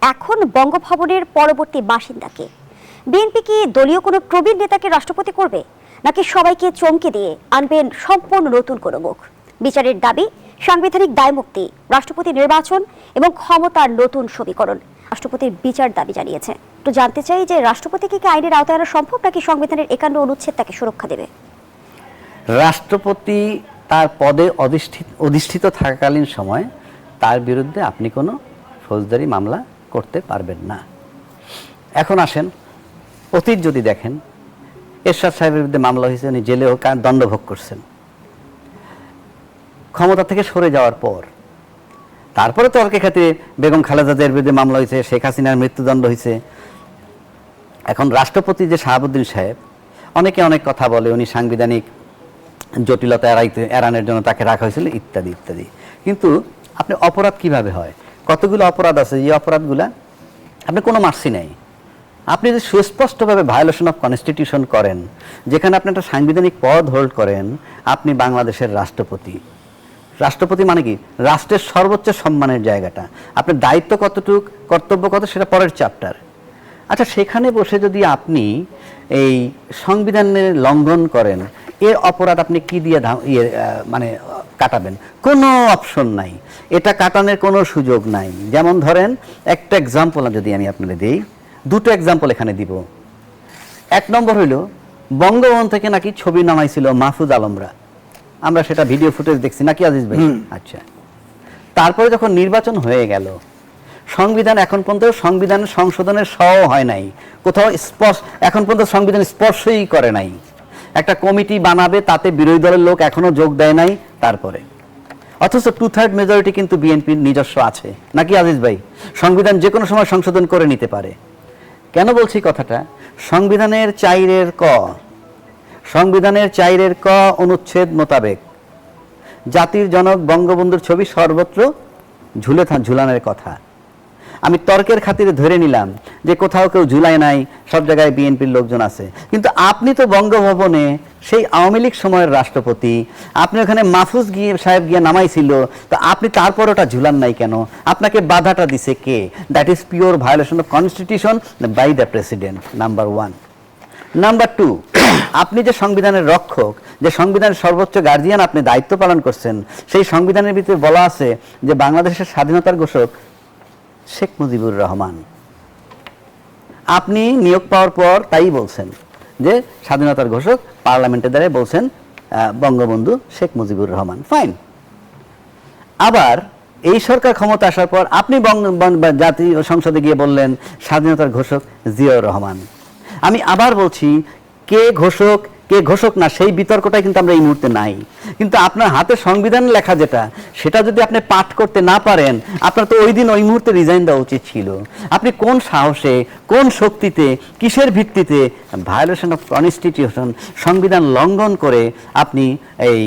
এখন বঙ্গভবনের পরবর্তী বাসিন্দাকে বিএনপি কি দলীয় কোনো প্রবীণ নেতাকে রাষ্ট্রপতি করবে, নাকি সবাইকে চমকে দিয়ে আনবেন সম্পূর্ণ নতুন কোনো মুখ? বিচারের দাবি, সাংবিধানিক দায়মুক্তি, রাষ্ট্রপতি নির্বাচন এবং ক্ষমতার নতুন সমীকরণ। রাষ্ট্রপতির বিচার দাবি জানিয়েছে। তো জানতে চাই যে রাষ্ট্রপতিকে কি আইনের আওতায় আনা সম্ভব, নাকি সংবিধানের 51 অনুচ্ছেদ তাকে সুরক্ষা দেবে? রাষ্ট্রপতি তার পদে অধিষ্ঠিত থাকাকালীন সময় তার বিরুদ্ধে আপনি কোনো ফৌজদারি মামলা করতে পারবেন না। এখন আসেন, অতীত যদি দেখেন, এরশাদ সাহেবের বিরুদ্ধে মামলা হয়েছে, উনি জেলেও দণ্ডভোগ করছেন। ক্ষমতা থেকে সরে যাওয়ার পর তারপরে তর্কের খাতিরে বেগম খালেদা জিয়ার বিরুদ্ধে মামলা হয়েছে, শেখ হাসিনার মৃত্যুদণ্ড হয়েছে। এখন রাষ্ট্রপতি যে শাহাবুদ্দিন সাহেব, অনেকে অনেক কথা বলে উনি সাংবিধানিক জটিলতা এড়ানোর জন্য তাকে রাখা হয়েছিল ইত্যাদি ইত্যাদি। কিন্তু আপনি অপরাধ কিভাবে হয়, কতগুলো অপরাধ আছে, যে অপরাধগুলা আপনি কোনো মার্সি নেই। আপনি যদি সুস্পষ্টভাবে ভায়োলেশন অফ কনস্টিটিউশন করেন, যেখানে আপনি একটা সাংবিধানিক পদ হোল্ড করেন, আপনি বাংলাদেশের রাষ্ট্রপতি। রাষ্ট্রপতি মানে কি? রাষ্ট্রের সর্বোচ্চ সম্মানের জায়গাটা। আপনার দায়িত্ব কতটুক, কর্তব্য কত, সেটা পরের চ্যাপ্টার। আচ্ছা, সেখানে বসে যদি আপনি এই সংবিধানের লঙ্ঘন করেন, এর অপরাধ আপনি কি দিয়ে মানে কাটাবেন? কোনো অপশন নাই, এটা কাটানোর কোনো সুযোগ নাই। যেমন ধরেন, একটা এক্সাম্পল যদি আমি আপনাদের দিই, দুটো এক্সাম্পল এখানে দিব। এক নম্বর হইল, বঙ্গভবন থেকে নাকি ছবি নামাইছিল মাহফুজ আলমরা, আমরা সেটা ভিডিও ফুটেজ দেখছি, নাকি আজিজ ভাই? আচ্ছা, তারপরে যখন নির্বাচন হয়ে গেল, সংবিধান এখন পর্যন্ত সংবিধান সংশোধনের হয় নাই, কোথাও এখন পর্যন্ত সংবিধান স্পর্শই করে নাই। একটা কমিটি বানাবে, তাতে বিরোধী দলের লোক এখনো যোগ দেয় নাই। তারপরে অথচ 2/3 মেজরিটি কিন্তু বিএনপির নিজস্ব আছে, নাকি আজিজ ভাই? সংবিধান যে কোনো সময় সংশোধন করে নিতে পারে। কেন বলছি কথাটা? সংবিধানের 4 ক অনুচ্ছেদ মোতাবেক জাতির জনক বঙ্গবন্ধুর ছবি সর্বত্র ঝুলানোর কথা। আমি তর্কের খাতিরে ধরে নিলাম যে কোথাও কেউ ঝুলায় নাই, সব জায়গায় বিএনপির লোকজন আছে। কিন্তু আপনি তো বঙ্গভবনে সেই আওয়ামী লীগ সময়ের রাষ্ট্রপতি, আপনি ওখানে মাহফুজ সাহেব গিয়ে নামাইছিল, তো আপনি তারপর ওটা ঝুলান নাই কেন? আপনাকে বাধাটা দিছে কে? That is pure violation of constitution by the president, number 1। Number 2, আপনি যে সংবিধানের রক্ষক, যে সংবিধানের সর্বোচ্চ গার্জিয়ান, আপনি দায়িত্ব পালন করছেন, সেই সংবিধানের ভিতরে বলা আছে যে বাংলাদেশের স্বাধীনতার ঘোষক শেখ মুজিবুর রহমান। আপনি নিয়োগ পাওয়ার পর তাই বলছেন যে স্বাধীনতার ঘোষক, পার্লামেন্টের দ্বারা বলছেন বঙ্গবন্ধু শেখ মুজিবুর রহমান, ফাইন। আবার এই সরকার ক্ষমতা আসার পর আপনি জাতীয় সংসদে গিয়ে বললেন স্বাধীনতার ঘোষক জিয়াউর রহমান। আমি আবার বলছি, কে ঘোষক না, সেই বিতর্কটাই কিন্তু আমরা এই মুহূর্তে নাই। কিন্তু আপনার হাতে সংবিধান লেখা যেটা, সেটা যদি আপনি পাঠ করতে না পারেন, আপনার তো ওই দিন ওই মুহূর্তে রিজাইন দেওয়া উচিত ছিল। আপনি কোন সাহসে, কোন শক্তিতে, কিসের ভিত্তিতে ভায়োলেশন অফ কনস্টিটিউশন, সংবিধান লঙ্ঘন করে আপনি এই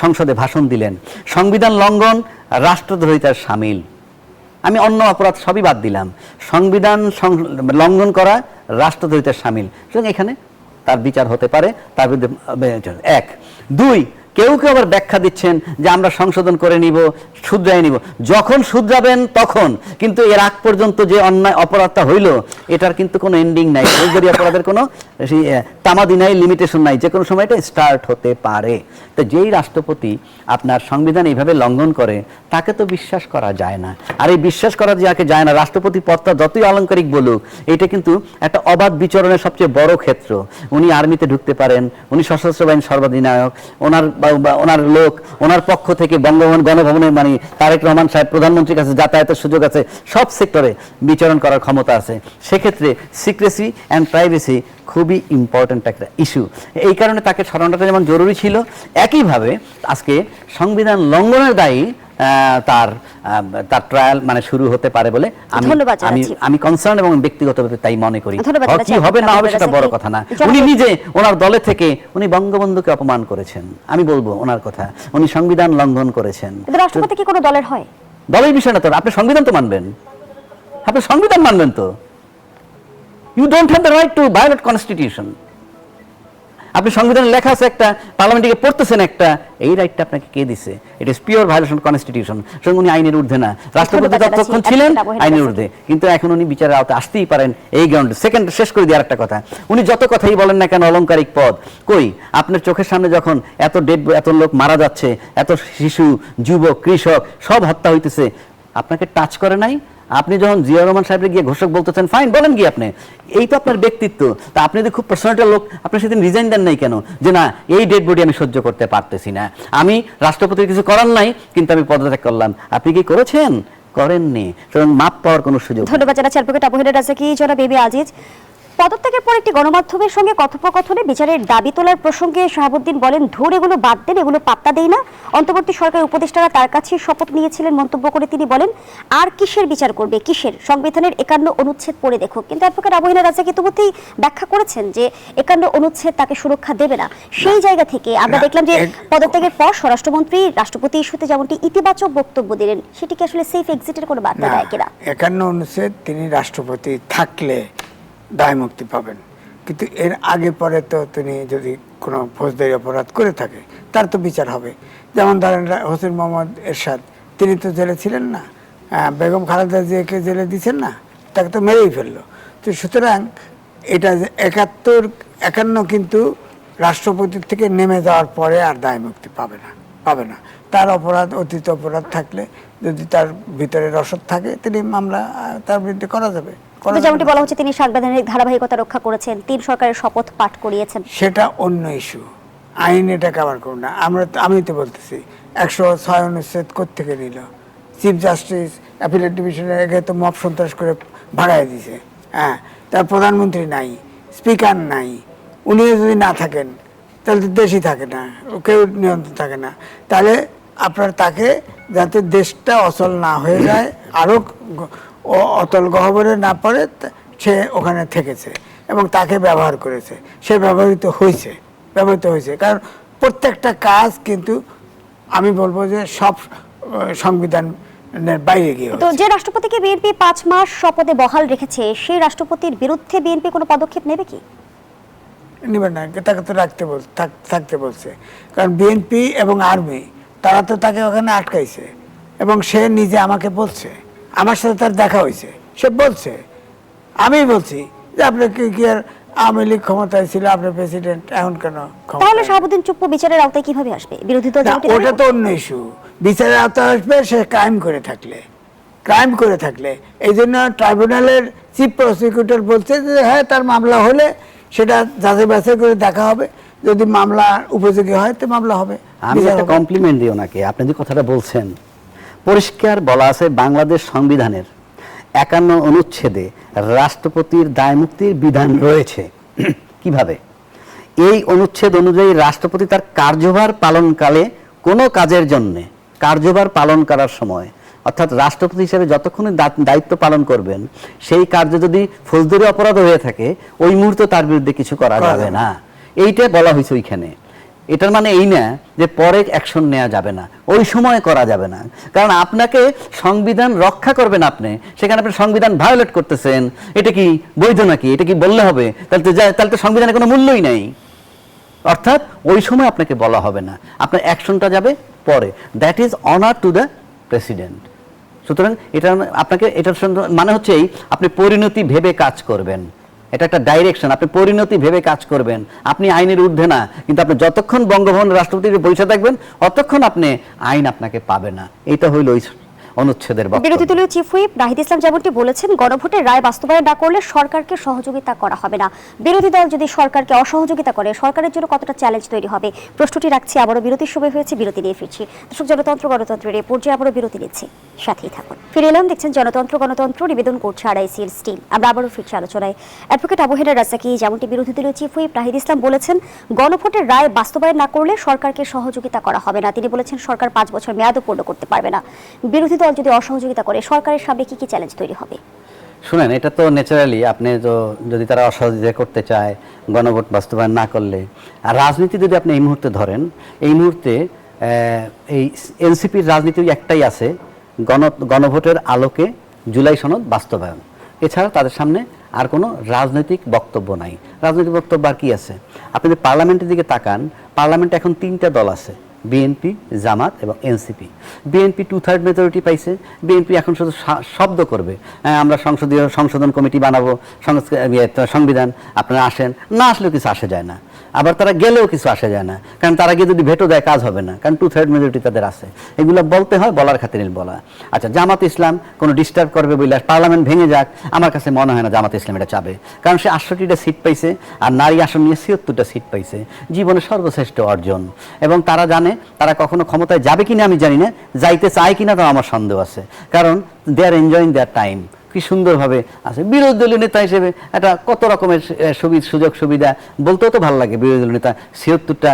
সংসদে ভাষণ দিলেন? সংবিধান লঙ্ঘন রাষ্ট্রদ্রোহিতার শামিল। আমি অন্য অপরাধ সবই বাদ দিলাম, সংবিধান লঙ্ঘন করা রাষ্ট্রদ্রোহিতার শামিল। সুতরাং এখানে তার বিচার হতে পারে, তার বিরুদ্ধে 1। 2, কেউ আবার ব্যাখ্যা দিচ্ছেন যে আমরা সংশোধন করে নিব, শুধরাই নিব। যখন শুধরাবেন তখন, কিন্তু এর আগ পর্যন্ত যে অন্যায় অপরাধটা হইল, এটার কিন্তু কোনো এন্ডিং নাই। ফৌজদারি অপরাধের কোনো তামাদি নাই, লিমিটেশন নাই, যে কোনো সময় এটা স্টার্ট হতে পারে। তো যেই রাষ্ট্রপতি আপনার সংবিধান এইভাবে লঙ্ঘন করে, তাকে তো বিশ্বাস করা যায় না। আর এই বিশ্বাস করা যাকে যায় না, রাষ্ট্রপতি পদটা যতই আলংকারিক বলুক, এটা কিন্তু একটা অবাধ বিচরণের সবচেয়ে বড় ক্ষেত্র। উনি আর্মিতে ঢুকতে পারেন, উনি সশস্ত্র বাহিনীর সর্বাধিনায়ক, ওনার লোক, ওনার পক্ষ থেকে বঙ্গভবন গণভবনের মানে তারেক রহমান সাহেব প্রধানমন্ত্রীর কাছে যাতায়াতের সুযোগ আছে, সব সেক্টরে বিচরণ করার ক্ষমতা আছে। সেক্ষেত্রে সিক্রেসি অ্যান্ড প্রাইভেসি খুবই ইম্পর্ট্যান্ট একটা ইস্যু। এই কারণে তাকে সরানোটা যেমন জরুরি ছিল, একইভাবে আজকে সংবিধান লঙ্ঘনের দায়ী তার ট্রায়াল মানে শুরু হতে পারে বলে আমি কনসার্ন এবং ব্যক্তিগতভাবে তাই মনে করি। কি হবে না হবে সেটা বড় কথা না। উনি নিজে ওনার দলে থেকে উনি বঙ্গবন্ধুকে অপমান করেছেন, আমি বলবো ওনার কথা, উনি সংবিধান লঙ্ঘন করেছেন। রাষ্ট্রপতি কি কোনো দলের হয়? দলের বিষয় না তো, আপনি সংবিধান তো মানবেন, আপনি সংবিধান মানবেন তো। You don't have the right to violate constitution. আপনি সংবিধানে লেখা আছে একটা, পার্লামেন্টে পড়তেছেন একটা, এই রাইটটা আপনাকে কে দিছে? It is pure violation constitution. সুতরাং উনি আইনের ঊর্ধ্বে না, রাষ্ট্রপতি ততক্ষণ ছিলেন আইনের ঊর্ধ্বে, কিন্তু এখন উনি বিচারের আওতায় আসতেই পারেন এই গ্রাউন্ডে। সেকেন্ড শেষ করে দিয়ে আরেকটা কথা, উনি যত কথাই বলেন না কেন অলংকারিক পদ, কই আপনার চোখের সামনে যখন এত লোক মারা যাচ্ছে, এত শিশু, যুবক, কৃষক সব হত্যা হইতেছে, আপনাকে টাচ করে নাই? আপনি যখন জিয়া রহমান সাহেবকে গিয়ে ঘোষক বলতেছেন, ফাইন বলেন কি আপনি, এই তো আপনার ব্যক্তিত্ব। তা আপনি যদি খুব পার্সোনাল লোক, আপনি সেদিন রিজাইন দেন নাই কেন, যে না এই ডেড বডি আমি সহ্য করতে পারতেছি না, আমি রাষ্ট্রপতির কিছু করার নাই কিন্তু আমি পদত্যাগ করলাম? আপনি কি করেছেন? করেননি। সুতরাং মাপ পাওয়ার কোনো সুযোগ নেই। ধন্যবাদ জানাচ্ছি অ্যাডভোকেট আবু হেনা রাজাকি। জনাব এ বি আজিজ, পদত্যাগের পর একটি গণমাধ্যমের সঙ্গে কথোপকথনে বিচারের দাবি তোলার প্রসঙ্গে শাহাবুদ্দিন বলেন, ধুর এগুলো বাদ দেন, এগুলো পাত্তা দেই না। অন্তর্বর্তী সরকারের উপদেষ্টারা তার কাছে শপথ নিয়েছিলেন মন্তব্য করে তিনি বলেন, আর কিসের বিচার করবে, কিসের? সংবিধানের 51 অনুচ্ছেদ পড়ে দেখো। কিন্তু অ্যাডভোকেট আবু হেনা রাজাকি ইতিমধ্যেই ব্যাখ্যা করেছেন যে 51 অনুচ্ছেদ তাকে সুরক্ষা দেবে না। সেই জায়গা থেকে আমরা দেখলাম যে পদত্যাগের পর স্বরাষ্ট্রমন্ত্রী রাষ্ট্রপতি ইস্যুতে যেমনটি ইতিবাচক বক্তব্য দিলেন, সেটিকে আসলে সেফ এক্সিটের কোনো বার্তা দেয় কিনা? 51 অনুচ্ছেদ তিনি রাষ্ট্রপতি থাকলে দায় মুক্তি পাবেন, কিন্তু এর আগে পরে তো তিনি যদি কোনো ফৌজদারি অপরাধ করে থাকে তার তো বিচার হবে। যেমন ধরেন হোসেন মোহাম্মদ এরশাদ, তিনি তো জেলে ছিলেন না, বেগম খালেদা জিয়াকে জেলে দিচ্ছেন না, তাকে তো মেরেই ফেললো। তো সুতরাং এটা যে 51 কিন্তু রাষ্ট্রপতির থেকে নেমে যাওয়ার পরে আর দায় মুক্তি পাবে না। তার অপরাধ, অতীত অপরাধ থাকলে যদি তার ভিতরে রসদ থাকে, তিনি মামলা তার বিরুদ্ধে করা যাবে। যেমনটি বলা হচ্ছে তিনি সাংবিধানিক ধারাবাহিকতা রক্ষা করেছেন, 3 সরকারের শপথ পাঠ করিয়েছেন, সেটা অন্য ইস্যু। আইন এটা কভার করুন না। আমি তো বলতেছি 106 অনুচ্ছেদ কোত্থেকে নিল? চিফ জাস্টিস অ্যাপিলেট ডিভিশনের আগে তো মব সন্ত্রাস করে ভাড়ায় দিছে। হ্যাঁ, তার প্রধানমন্ত্রী নাই, স্পিকার নাই, উনিও যদি না থাকেন তাহলে তো দেশই থাকে না, কেউ নিয়ন্ত্রণ থাকে না। তাহলে আপনার তাকে, যাতে দেশটা অচল না হয়ে যায়, আরও অতল গহ্বরে না পড়ে, সে ওখানে থেকেছে এবং তাকে ব্যবহার করেছে, সে ব্যবহৃত হয়েছে। কারণ প্রত্যেকটা কাজ কিন্তু আমি বলবো যে সব সংবিধানের বাইরে গিয়ে। তো যে রাষ্ট্রপতিকে বিএনপি 5 মাস শপথে বহাল রেখেছে, সেই রাষ্ট্রপতির বিরুদ্ধে বিএনপি কোনো পদক্ষেপ নেবে কি? নেবে না, তাকে তো থাকতে বলছে। কারণ বিএনপি এবং আর্মি তারা তো তাকে ওখানে আটকাইছে, এবং সে নিজে আমাকে বলছে, আমার সাথে তার দেখা হয়েছে, সে বলছে, আমি বলছি যে আপনি কি আর আওয়ামী লীগ ক্ষমতায় ছিল, আপনার প্রেসিডেন্ট, এখন কেন? তাহলে শাহাবুদ্দিন চুপ্পু বিচারের আওতায় কিভাবে আসবে? বিরোধী দল ওটা তো অন্য ইস্যু। বিচারের আওতায় আসবে সে ক্রাইম করে থাকলে। এই জন্য ট্রাইব্যুনালের চিফ প্রসিকিউটর বলছে যে হ্যাঁ, তার মামলা হলে সেটা যাচাই বাছাই করে দেখা হবে, যদি মামলা উপযোগী হয় তো মামলা হবে। আমি একটা কমপ্লিমেন্ট দিই ওনাকে, আপনি যে কথাটা বলছেন, পরিষ্কার বলা আছে বাংলাদেশ সংবিধানের 51 অনুচ্ছেদে রাষ্ট্রপতির দায়মুক্তির বিধান রয়েছে। কিভাবে? এই অনুচ্ছেদ অনুযায়ী রাষ্ট্রপতি তার কার্যভার পালনকালে কোনো কাজের জন্য কার্যভার পালন করার সময়, অর্থাৎ রাষ্ট্রপতি হিসেবে যতক্ষণ দায়িত্ব পালন করবেন, সেই কার্য যদি ফৌজদারি অপরাধ হয়ে থাকে, ওই মুহূর্তে তার বিরুদ্ধে কিছু করা যাবে না। এইটা বলা হয়েছে ওইখানে। এটার মানে এই না যে পরে অ্যাকশন নেওয়া যাবে না, ওই সময় করা যাবে না। কারণ আপনাকে সংবিধান রক্ষা করবেন, আপনি সেখানে আপনি সংবিধান ভায়োলেট করতেছেন, এটা কি বৈধ নাকি? এটা কি বললে হবে? তাহলে তো সংবিধানের কোনো মূল্যই নাই। অর্থাৎ ওই সময় আপনাকে বলা হবে না, আপনার অ্যাকশনটা যাবে পরে। That is honour to the president. সুতরাং এটা আপনাকে, এটার মানে হচ্ছে আপনি পরিণতি ভেবে কাজ করবেন। এটা একটা ডাইরেকশন, আপনি পরিণতি ভেবে কাজ করবেন। আপনি আইনের ঊর্ধ্বে না, কিন্তু আপনি যতক্ষণ বঙ্গভবন রাষ্ট্রপতির বসে থাকবেন ততক্ষণ আপনি আইন আপনাকে পাবে না। এইটা হইল ওই অনুচ্ছেদের বক্তব্য। বিরোধী দলীয় চিফ হুইপ নাহিদ ইসলাম যেমনটি বলেছেন, গণভোটের রায় বাস্তবায়ন না করলে সরকারকে সহযোগিতা করা হবে না। বিরোধী দল যদি সরকারকে অসহযোগিতা করে, সরকারের জন্য কতটা চ্যালেঞ্জ তৈরি হবে? প্রশ্নটি রাখছি। আবারও বিরতির সময় হয়েছে, বিরতি নিয়ে ফিরছি। দর্শক, গণতন্ত্রের এই পর্যায়ে আবারও বিরতি নিচ্ছি, সাথেই থাকুন। ফিরে এলাম, দেখছেন গণতন্ত্র নিবেদন করছে RICL স্টিল। আমরা আবারও ফিরছি আলোচনায়। অ্যাডভোকেট আবু হেনা রাজাকি, যেমনটি বিরোধী দলীয় চিফ হুইপ নাহিদ ইসলাম বলেছেন, গণভোটের রায় বাস্তবায়ন না করলে সরকারকে সহযোগিতা করা হবে না। তিনি বলেছেন সরকার 5 বছর মেয়াদও পূর্ণ করতে পারবে না। বিরোধী দল যদি অসহযোগিতা করে, সরকারের সামনে কি কি চ্যালেঞ্জ তৈরি হবে? শুনেন, এটা তো ন্যাচারালি আপনি তো, যদি তারা অসহযোগিতা করতে চায় গণভোট বাস্তবায়ন না করলে, আর রাজনীতি যদি আপনি এই মুহূর্তে ধরেন, এই মুহূর্তে এই এনসিপির রাজনীতি একটাই আছে, গণভোটের আলোকে জুলাই সনদ বাস্তবায়ন। এছাড়া তাদের সামনে আর কোনো রাজনৈতিক বক্তব্য নাই। রাজনৈতিক বক্তব্য আর কি আছে? আপনি যদি পার্লামেন্টের দিকে তাকান, পার্লামেন্টে এখন 3টা দল আছে, বিএনপি, জামাত এবং এনসিপি। বিএনপি 2/3 মেজরিটি পাইছে। বিএনপি এখন শুধু শব্দ করবে, আমরা সংসদীয় সংশোধন কমিটি বানাবো, সংবিধান আপনারা আসেন, না আসলেও কিছু আসে যায় না। আবার তারা গেলেও কিছু আসে যায় না, কারণ তারা গিয়ে যদি ভেটো দেয় কাজ হবে না, কারণ 2/3 মেজরিটি তাদের আছে। এগুলো বলতে হয়, বলার খাতিরে বলা। আচ্ছা, জামাত ইসলাম কোনো ডিস্টার্ব করবে বলে পার্লামেন্ট ভেঙে যাক, আমার কাছে মনে হয় না জামাত ইসলাম এটা চাবে, কারণ সে 68টা সিট পাইছে আর নারী আসন নিয়ে 76টা সিট পাইছে, জীবনের সর্বশ্রেষ্ঠ অর্জন। এবং তারা জানে তারা কখনো ক্ষমতায় যাবে কিনা আমি জানি না, যাইতে চায় কিনা তো আমার সন্দেহ আছে, কারণ দে আর এনজয়িং দেয়ার টাইম। কি সুন্দরভাবে আছে বিরোধী দলীয় নেতা হিসেবে, এটা কত রকমের সুযোগ সুবিধা, বলতেও তো ভালো লাগে। বিরোধী দলীয় নেতা 76টা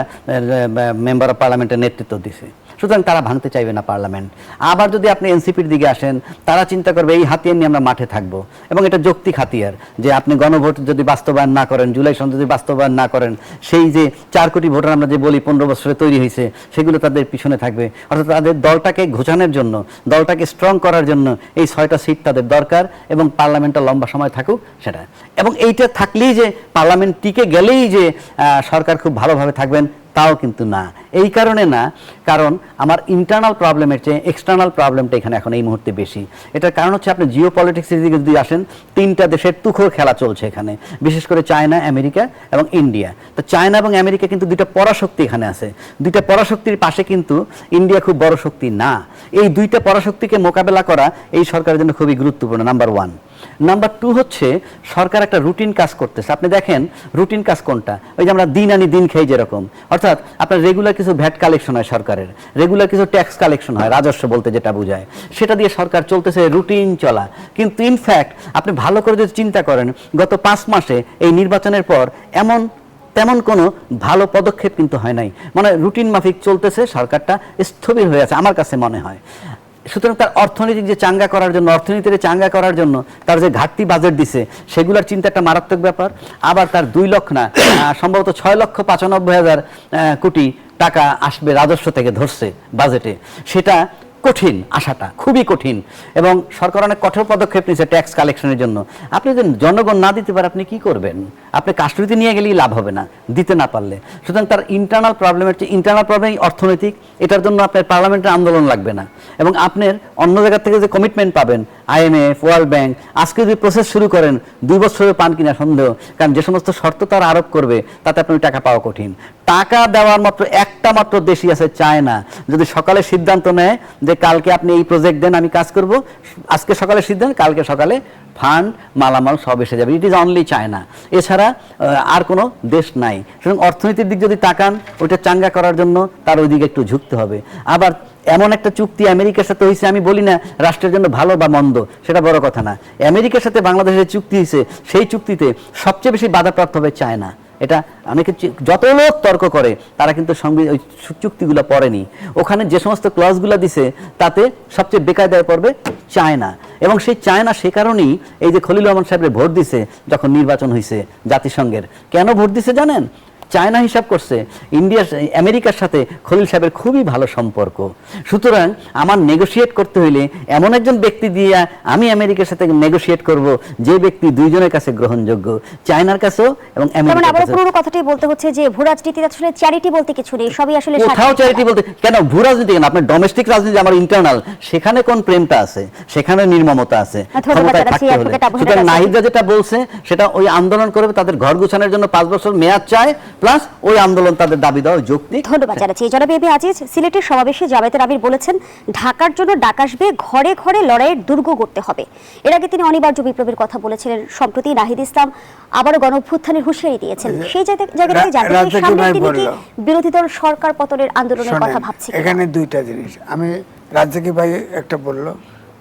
মেম্বার অফ পার্লামেন্টের নেতৃত্ব দিছে, সুতরাং তারা ভাঙতে চাইবে না পার্লামেন্ট। আবার যদি আপনি এনসিপির দিকে আসেন, তারা চিন্তা করবে এই হাতিয়ার নিয়ে আমরা মাঠে থাকবো, এবং এটা যৌক্তিক হাতিয়ার যে আপনি গণভোট যদি বাস্তবায়ন না করেন, জুলাই সনদ যদি বাস্তবায়ন না করেন, সেই যে 4 কোটি ভোটার আমরা যে বলি 15 বছরে তৈরি হয়েছে, সেগুলো তাদের পিছনে থাকবে। অর্থাৎ তাদের দলটাকে ঘোচানোর জন্য, দলটাকে স্ট্রং করার জন্য এই 6টা সিট তাদের দরকার, এবং পার্লামেন্টটা লম্বা সময় থাকুক সেটা। এবং এইটা থাকলেই যে পার্লামেন্ট টিকে গেলেই যে সরকার খুব ভালোভাবে থাকবেন, তাও কিন্তু না। এই কারণে না, কারণ আমার ইন্টারনাল প্রবলেমের চেয়ে এক্সটার্নাল প্রবলেমটা এখানে এখন এই মুহূর্তে বেশি। এটার কারণ হচ্ছে আপনি জিও পলিটিক্সের দিকে যদি আসেন, 3টা দেশের তুখোর খেলা চলছে এখানে, বিশেষ করে চায়না, আমেরিকা এবং ইন্ডিয়া। তো চায়না এবং আমেরিকা কিন্তু 2টা পরাশক্তি এখানে আছে। 2টা পরাশক্তির পাশে কিন্তু ইন্ডিয়া খুব বড় শক্তি না। এই 2টা পরাশক্তিকে মোকাবেলা করা এই সরকারের জন্য খুবই গুরুত্বপূর্ণ, নাম্বার 1। নাম্বার 2 হচ্ছে সরকার একটা রুটিন কাজ করতেছে। আপনি দেখেন রুটিন কাজ কোনটা, ওই যে আমরা দিন আনি দিন খাই যেরকম, অর্থাৎ আপনার রেগুলার কিছু ভ্যাট কালেকশন হয় সরকারের, রেগুলার কিছু ট্যাক্স কালেকশন হয়, রাজস্ব বলতে যেটা বোঝায়, সেটা দিয়ে সরকার চলতেছে রুটিন চলা। কিন্তু ইনফ্যাক্ট আপনি ভালো করে যদি চিন্তা করেন, গত 5 মাসে এই নির্বাচনের পর তেমন কোনো ভালো পদক্ষেপ কিন্তু হয় নাই, মানে রুটিন মাফিক চলতেছে, সরকারটা স্থবির হয়ে আছে আমার কাছে মনে হয়। সুতরাং তার অর্থনৈতিক যে চাঙ্গা করার জন্য, অর্থনীতির চাঙ্গা করার জন্য তার যে ঘাটতি বাজেট দিছে, সেগুলোর চিন্তা একটা মারাত্মক ব্যাপার। আবার তার 2 লক্ষ না, সম্ভবত 6,95,000 কোটি টাকা আসবে রাজস্ব থেকে ধরছে বাজেটে, সেটা কঠিন, আশাটা খুবই কঠিন। এবং সরকার অনেক কঠোর পদক্ষেপ নিয়েছে ট্যাক্স কালেকশনের জন্য। আপনি যদি জনগণ না দিতে পারে আপনি কি করবেন? আপনি কাস্টডিতে নিয়ে গেলেই লাভ হবে না, দিতে না পারলে। সুতরাং তার ইন্টারনাল প্রবলেমের চেয়ে ইন্টারনাল প্রবলেম অর্থনৈতিক, এটার জন্য আপনার পার্লামেন্টের আন্দোলন লাগবে না, এবং আপনার অন্য জায়গা থেকে যে কমিটমেন্ট পাবেন, IMF, ওয়ার্ল্ড ব্যাংক, আজকে যদি প্রসেস শুরু করেন 2 বছরে পান কিনা সন্দেহ, কারণ যে সমস্ত শর্ত তারা আরোপ করবে তাতে আপনি টাকা পাওয়া কঠিন। টাকা দেওয়ার মাত্র একটা মাত্র দেশই আছে, চায়না। যদি সকালে সিদ্ধান্ত নেয় যে কালকে আপনি এই প্রজেক্ট দেন, আমি কাজ করব, আজকে সকালে সিদ্ধান্ত, কালকে সকালে ফান্ড মালামাল সব এসে যাবে। ইট ইজ অনলি চায়না, এছাড়া আর কোনো দেশ নাই। সুতরাং অর্থনীতির দিক যদি তাকান, ওইটা চাঙ্গা করার জন্য তার ওই দিকে একটু ঝুঁকতে হবে। আবার এমন একটা চুক্তি আমেরিকার সাথে হয়েছে, আমি বলি না রাষ্ট্রের জন্য ভালো বা মন্দ, সেটা বড় কথা না। আমেরিকার সাথে বাংলাদেশের চুক্তি হয়েছে, সেই চুক্তিতে সবচেয়ে বেশি বাধাপ্রাপ্ত হবে চায়না। এটা অনেকে যত লোক তর্ক করে, তারা কিন্তু ওই চুক্তিগুলো পড়েনি। ওখানে যে সমস্ত ক্লজগুলো দিছে, তাতে সবচেয়ে বেকায়দায় পড়বে চায়না। এবং সেই চায়না সে কারণেই এই যে খলিল রহমান সাহেবের ভোট দিছে যখন নির্বাচন হয়েছে জাতিসংঘের, কেন ভোট দিছে জানেন? চায়না হিসাব করছে আমেরিকার সাথে খলিল সাহেবের খুবই ভালো সম্পর্ক, সুতরাং আমার নেগোশিয়েট করতে হইলে এমন একজন ব্যক্তি দিয়ে আমি আমেরিকার সাথে নেগোশিয়েট করব যে ব্যক্তি দুইজনের কাছে গ্রহণযোগ্য, চায়নার কাছেও এবং আমেরিকার কাছেও। পুরো কথাটাই বলতে হচ্ছে যে ভূ রাজনীতি আসলে চ্যারিটি বলতে কিছু নেই, সবই আসলে কোথাও চ্যারিটি বলতে কেন, ভূ রাজনীতি কেন, আপনার ডোমেস্টিক রাজনীতি আমার ইন্টারনাল, সেখানে কোন প্রেমটা আছে, সেখানে নির্মমতা আছে, ক্ষমতায় থাকতে হলে। সুতরাং নাহিদা যেটা বলছে সেটা ওই আন্দোলন করবে, তাদের ঘর গোছানোর জন্য 5 বছর মেয়াদ চায়, প্লাস ওই আন্দোলন তাদের দাবি দেওয়া যৌক্তিক। ধন্যবাদ জানাচ্ছি। জনাব এবি আজিজ, সিলেটের সমাবেশে জামায়াতের আমির বলেছেন ঢাকার জন্য ডাক আসবে, ঘরে ঘরে লড়াইয়ের দুর্গ করতে হবে। এর আগে তিনি অনিবার্য বিপ্লবের কথা বলেছিলেন। সম্প্রতি নাহিদ ইসলাম আবারও গণঅভ্যুত্থানের হুঁশিয়ারি দিয়েছেন। সেই জায়গা থেকে জানতে চাই সামনের দিনে কি বিরোধী দল সরকার পতনের আন্দোলনের কথা ভাবছে? এখানে 2টা জিনিস। আমি রাজ্জাকি ভাই একটা বলল,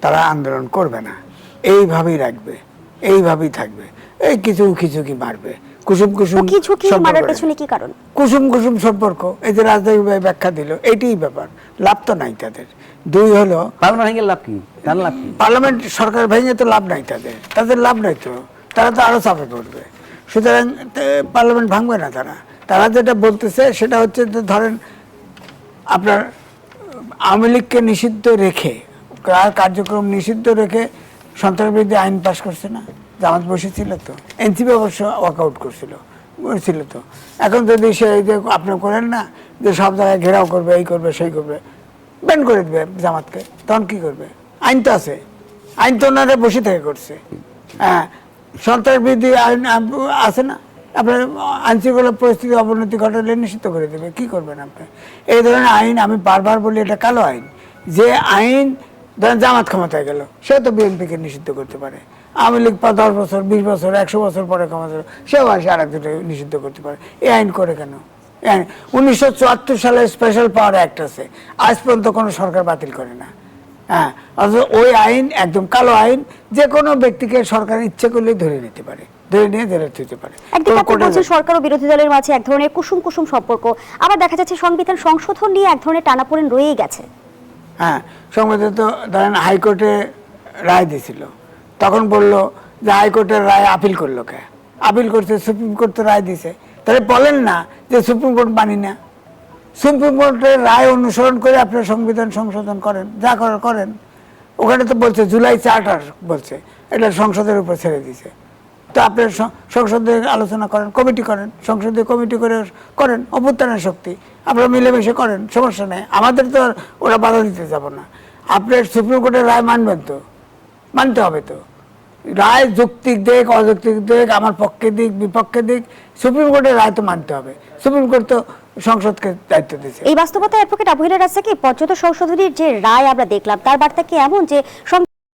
তারা আন্দোলন করবে না, এইভাবেই রাখবে, এইভাবেই থাকবে, এই কিছু কি মারবে, কুসুম কুসুম মারার পেছনে কি কারণ? কুসুম কুসুম সম্পর্ক, এই যে রাজধানী ভাই ব্যাখ্যা দিল, এইটাই ব্যাপার। লাভ তো নাই তাদের। 2 হলো পার্লামেন্ট সরকার ভেঙে তো লাভ নাই তাদের লাভ নাই তো, তারা তো আরো চাপে পড়বে। সুতরাং পার্লামেন্ট ভাঙবে না তারা যেটা বলতেছে সেটা হচ্ছে যে ধরেন আপনার আওয়ামী লীগকে নিষিদ্ধ রেখে, কার্যক্রম নিষিদ্ধ রেখে সন্ত্রাসবিরোধী আইন পাশ করছে না, জামাত বসেছিল তো, এনসিপি অবশ্য ওয়াকআউট করছিল তো। এখন যদি সে এই যে আপনি করেন না যে সব জায়গায় ঘেরাও করবে, এই করবে সেই করবে, ব্যান করে দেবে জামাতকে, তখন কি করবে? আইন তো আছে, আইন তো ওনারা বসে থেকে করছে। হ্যাঁ, সন্ত্রাসবিরোধী আইন আছে না, আপনার আইনশৃঙ্খলা পরিস্থিতি অবনতি ঘটালে নিষিদ্ধ করে দেবে, কি করবেন আপনি? এই ধরনের আইন আমি বারবার বলি এটা কালো আইন। যে আইন ধরেন জামাত ক্ষমতায় গেল, সে তো বিএনপিকে নিষিদ্ধ করতে পারে। আওয়ামী লীগ 10 বছর 20 বছর 100 বছর পরে ক্ষমতা, সেও আসে আর একজনকে নিষিদ্ধ করতে পারে। এই আইন করে কেন? 1974 সালে স্পেশাল পাওয়ার অ্যাক্ট আছে, আজ পর্যন্ত কোনো সরকার বাতিল করে না। হ্যাঁ, অথচ ওই আইন একদম কালো আইন, যে কোনো ব্যক্তিকে সরকার ইচ্ছে করলেই ধরে নিতে পারে, ধরে নিয়ে জেলে দিতে পারে। একদিকে আপনি বলছেন সরকার ও বিরোধী দলের মাঝে এক ধরনের কুসুম কুসুম সম্পর্ক, আবার দেখা যাচ্ছে সংবিধান সংশোধন নিয়ে এক ধরনের টানাপোড়েন রয়েই গেছে। হ্যাঁ, সংবিধান তো ধরেন হাইকোর্টে রায় দিয়েছিল, তখন বললো যে হাইকোর্টের রায় আপিল করলো কে? আপিল করছে, সুপ্রিম কোর্ট তো রায় দিছে, তাহলে বলেন না যে সুপ্রিম কোর্ট মানি না। সুপ্রিম কোর্টের রায় অনুসরণ করে আপনার সংবিধান সংশোধন করেন, যা করার করেন। ওখানে তো বলছে জুলাই চার্টার বলছে, এটা সংসদের উপর ছেড়ে দিছে। তো আপনার সংসদে আলোচনা করেন, কমিটি করেন, সংসদীয় কমিটি করে করেন, অভ্যুত্থানের শক্তি আপনারা মিলেমিশে করেন, সমস্যা নেই। আমাদের তো আর ওরা বাধা দিতে যাব না। আপনার সুপ্রিম কোর্টের রায় মানবেন তো, মানতে হবে তো। রায় যৌক্তিক দিক অযৌক্তিক দিক, আমার পক্ষে দিক বিপক্ষে দিক, সুপ্রিম কোর্টের রায় তো মানতে হবে। সুপ্রিম কোর্ট তো সংসদকে দায়িত্ব দিয়েছে। এই বাস্তবতা অ্যাডভোকেট আবু হেলাল রাজ্জাক, পর্যন্ত সংশোধনীর যে রায় আমরা দেখলাম তার বার্তা কি এমন যে